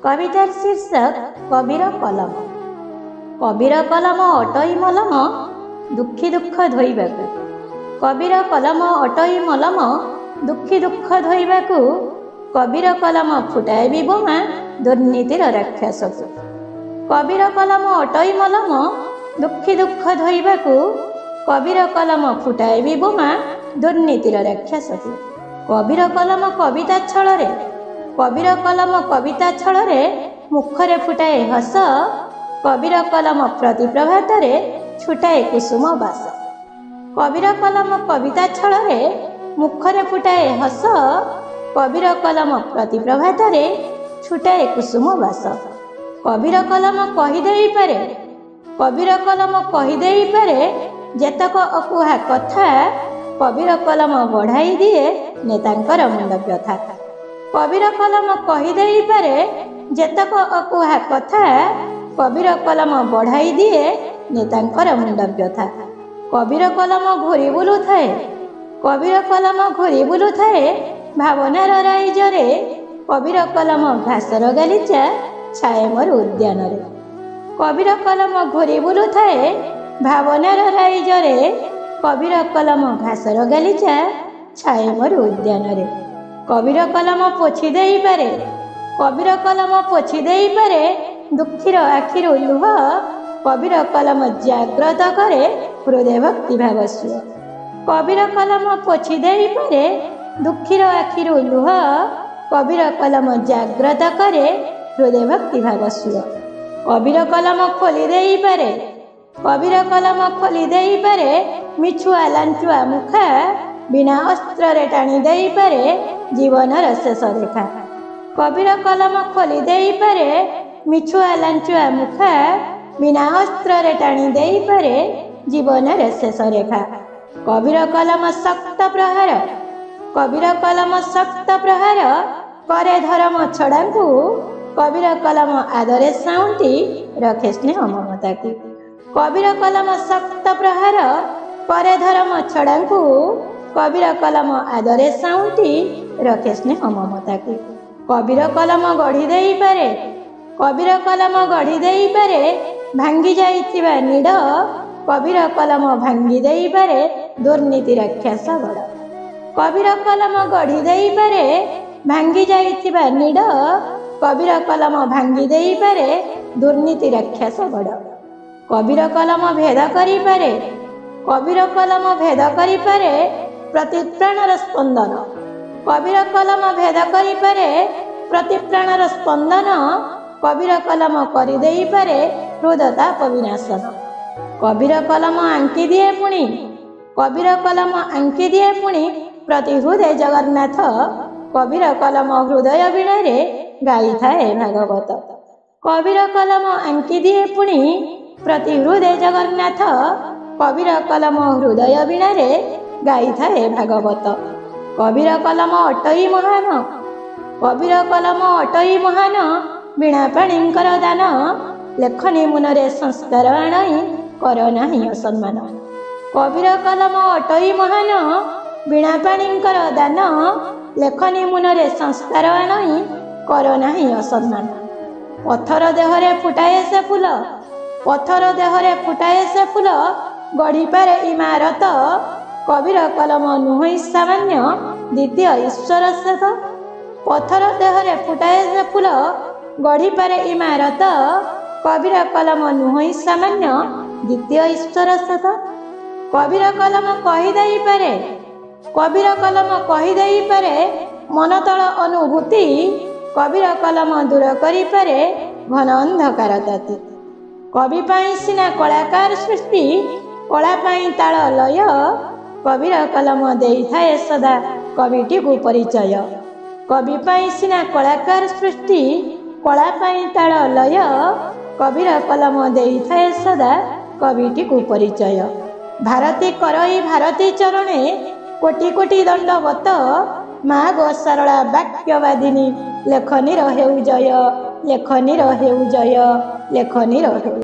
कवितार शीर्षक कबीर कलम। कबीर कलम अटई मलम दुखी दुख धोइबाकू। कबीर कलम अटई मलम दुखी दुख धोइबाकू। कबीर कलम फुटाए बोमा दुर्नीतिर राक्षसकू। कबीर कलम अटई मलम दुखी दुख धोइबाकू। कबीर कलम फुटाए बोमा दुर्नीतिर राक्षसकू। कबीर कलम कविता छଳରେ कबीर कलम कविता छଳରେ मुखरे फुटाए हस। कबीर कलम प्रति प्रभातरे छुटाए कुसुम बास। कबीर कलम कविता छଳରେ मुखरे फुटाए हस। कबीर कलम प्रति प्रभातरे छुटाए कुसुम बास। कबीर कलम कहिदेई पारे कबीर कलम कहिदेई पारे जेतक अकुहा कथा। कबीर कलम बढ़ाई दिए नेतांकर मुंड व्यथा। कबीर कलम कहिदेई पारे जेतक अकुहा कथा। कबीर कलम बढ़ाई दिए नेतांकर मुंड व्यथा। कबीर कलम घूरी बुलु थाए कबीर कलम घूरी बुलु थाए भावनार राइजरे। कबीर कलम घासर गालीचा छाए मोर उद्यान रे। कबीर कलम घूरी बुलु थाए भावनार राइजरे। कबीर कलम घासर गालीचा छाए मोर उद्यान रे। कबीर कलम पोछि देई पारे कबीर कलम पोछि देई पारे दुखीर आखिर लुह। कबीर कलम जाग्रत करे हृदय भक्ति भाव सुर। कबीर कलम पोछि देई पारे दुखीर आखिर लुह। कबीर कलम जाग्रत करे हृदय भक्ति भाव सुर। कबीर कलम खोली देई पारे कबीर कलम खोली देई पारे मिछुआ लांचुआ मुखा। बिना अस्त्र रे टाणी देई पारे जीवनर शेष रेखा। कबीर कलम खोली देई पारे मिछुआ लांचुआ मुखा। बिना अस्त्र रे टाणी देई पारे जीवनर शेष रेखा। कबीर कलम शक्त प्रहार कबीर कलम शक्त प्रहार करे धर्म छड़ाकू। कबीर कलम आदरे साउंटी रखे स्नेह ममता की। कबीर कलम शक्त प्रहार करे धर्म छड़ाकू। कबीर कलम आदरे साउंटी रखे स्नेह ममता की। कबीर कलम गढ़ी देई पारे कबीर कलम गढ़ी देई पारे भांगी जाइथिबा नीड़। कबीर कलम भांगी देई पारे दुर्नीति राक्षस गड़। कबीर कलम गढ़ी देई पारे भांगी जाइथिबा नीड़। कबीर कलम भांगी देई पारे दुर्नीति राक्षस गड़। कबीर कलम भेद करि पारे कबीर कलम भेद करि पारे प्रति प्राणर स्पंदन। कबीर कलम भेद करि पारे प्रति प्राणर स्पंदन। कबीर कलम करि देई पारे हृदताप विनाशन। कबीर कलम आंकी दिए पुणी कबीर कलम आंकी दिए पुणी प्रति हृदय जगन्नाथ। कबीर कलम हृदय वीणारे गाई थाए भागवत। कबीर कलम आंकी दिए पुणी प्रति हृदय जगन्नाथ। कबीर कलम हृदय वीणारे गाई थाए भागवत। कबीर कलम अटई महान कबीर कलम अटई महान वीणा पाणींकर दान। लेखनी मुनरे संस्कार आणाई कर नाही असम्मान। कबीर कलम अटई महान वीणा पाणींकर दान। लेखनी मुनरे संस्कार आणाई कर नाही असम्मान। पथर देहरे फुटाए से फूल पथर देहरे फुटाए से फूल गढ़ी पारे इमारत। कबीर कलम नुहई सामान्य द्वितीय ईश्वर शेष। पथर देहरे फुटाए से फूल गढ़ी पारे इमारत। कबीर कलम नुहई सामान्य द्वितीय ईश्वर शेष। कबीर कलम कहिदेई पारे कबीर कलम कहिदेई पारे मन तल अनुभूति। कबीर कलम दूर करि पारे घन अंधकार ताती। कवि पाई सिना कलाकार सृष्टि कला पाई ताल लय। कबीर कलम देई थाए सदा कविटी को परिचय। कवि पाई सिना कलाकार सृष्टि कला पाई ताल लय। कबीर कलम देई थाए सदा कविटी को परिचय। भारती करई भारती चरणे कोटि कोटि दंडवत। माँ गो सरला वाक्यवादिनी लेखनी हेउ जय लेखनी हेउ जय लेखनी हेउ।